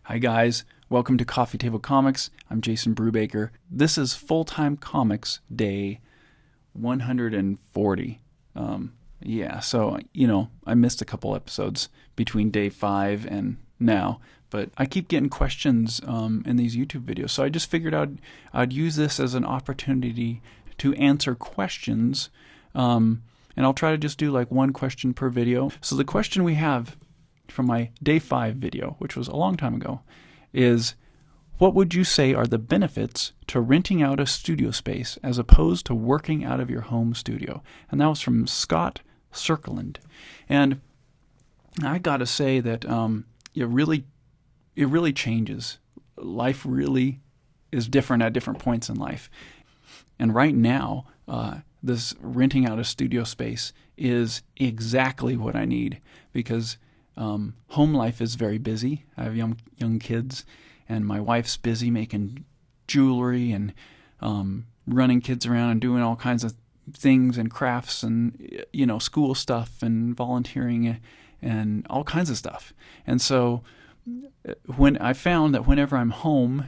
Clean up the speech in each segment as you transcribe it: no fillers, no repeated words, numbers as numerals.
Hi guys, welcome to Coffee Table Comics. I'm Jason Brubaker. This is Full-Time Comics Day 140. So I missed a couple episodes between day 5 and now, but I keep getting questions in these YouTube videos, so I just figured I'd use this as an opportunity to answer questions, and I'll try to just do like one question per video. So the question we have from my day 5 video, which was a long time ago, is what would you say are the benefits to renting out a studio space as opposed to working out of your home studio? And that was from Scott Circland. And I gotta say that it really changes. Life really is different at different points in life. And right now, this renting out a studio space is exactly what I need, because home life is very busy. I have young kids, and my wife's busy making jewelry and running kids around and doing all kinds of things and crafts and school stuff and volunteering and all kinds of stuff. And so when I found that whenever I'm home,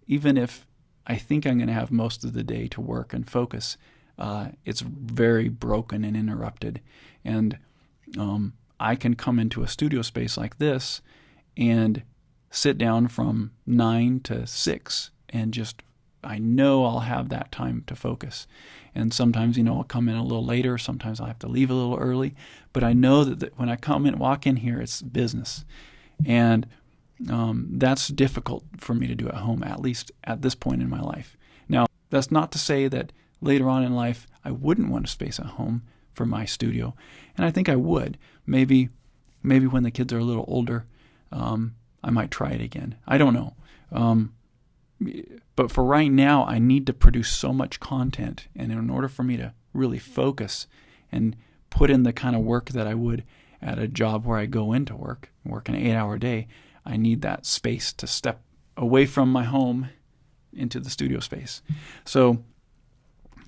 even if I think I'm going to have most of the day to work and focus, it's very broken and interrupted. And I can come into a studio space like this and sit down from 9 to 6 and I know I'll have that time to focus. And sometimes, I'll come in a little later. Sometimes I'll have to leave a little early. But I know that when I walk in here, it's business. And that's difficult for me to do at home, at least at this point in my life. Now, that's not to say that later on in life I wouldn't want a space at home for my studio. And I think I would. Maybe when the kids are a little older, I might try it again. I don't know. But for right now, I need to produce so much content. And in order for me to really focus and put in the kind of work that I would at a job where I go into work an 8-hour day, I need that space to step away from my home into the studio space. So,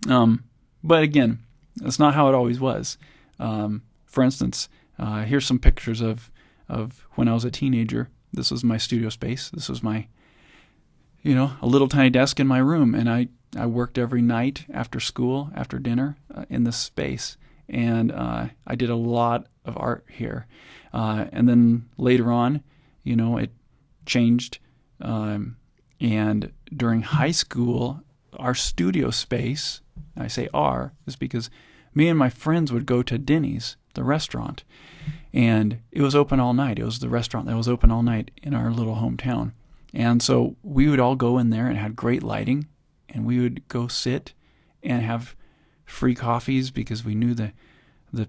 but again, that's not how it always was. For instance, here's some pictures of when I was a teenager. This was my studio space. This was my, a little tiny desk in my room, and I worked every night after school, after dinner, in this space. And I did a lot of art here. And then later on, it changed. And during high school, our studio space, I say our, is because me and my friends would go to Denny's, the restaurant, and it was open all night. It was the restaurant that was open all night in our little hometown. And so we would all go in there and had great lighting, and we would go sit and have free coffees because we knew the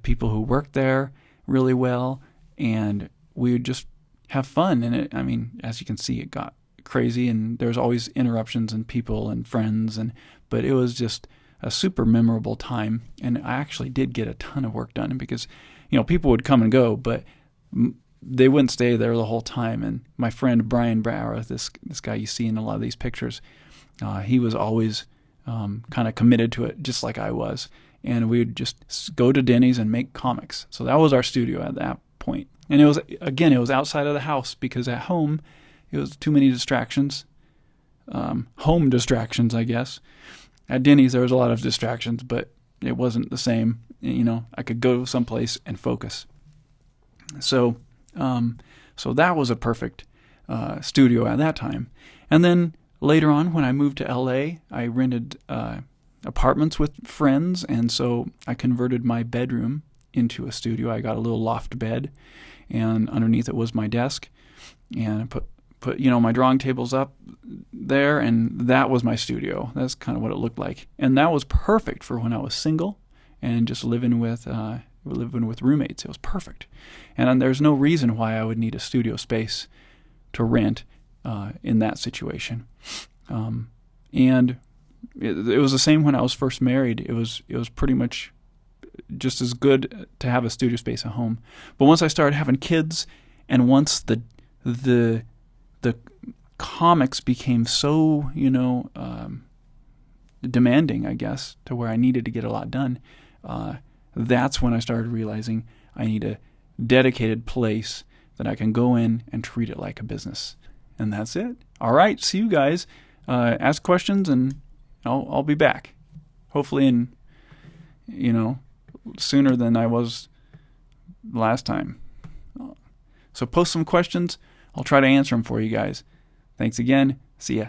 people who worked there really well, and we would just have fun. And as you can see, it got crazy, and there was always interruptions and people and friends, but it was just a super memorable time. And I actually did get a ton of work done because, people would come and go, but they wouldn't stay there the whole time. And my friend Brian Brower, this guy you see in a lot of these pictures, he was always kind of committed to it, just like I was. And we would just go to Denny's and make comics. So that was our studio at that point. And it was outside of the house, because at home it was too many distractions. Home distractions, I guess. At Denny's there was a lot of distractions, but it wasn't the same. I could go someplace and focus. So that was a perfect studio at that time. And then later on, when I moved to LA, I rented apartments with friends, and so I converted my bedroom into a studio. I got a little loft bed, and underneath it was my desk, and I put my drawing tables up there, and that was my studio. That's kind of what it looked like. And that was perfect for when I was single and just living with roommates. It was perfect. And there's no reason why I would need a studio space to rent in that situation. And it was the same when I was first married. It was pretty much just as good to have a studio space at home. But once I started having kids, and once the comics became so, demanding, I guess, to where I needed to get a lot done, that's when I started realizing I need a dedicated place that I can go in and treat it like a business. And that's it. All right, see you guys. Ask questions, and I'll be back. Hopefully in, sooner than I was last time. So post some questions. I'll try to answer them for you guys. Thanks again. See ya.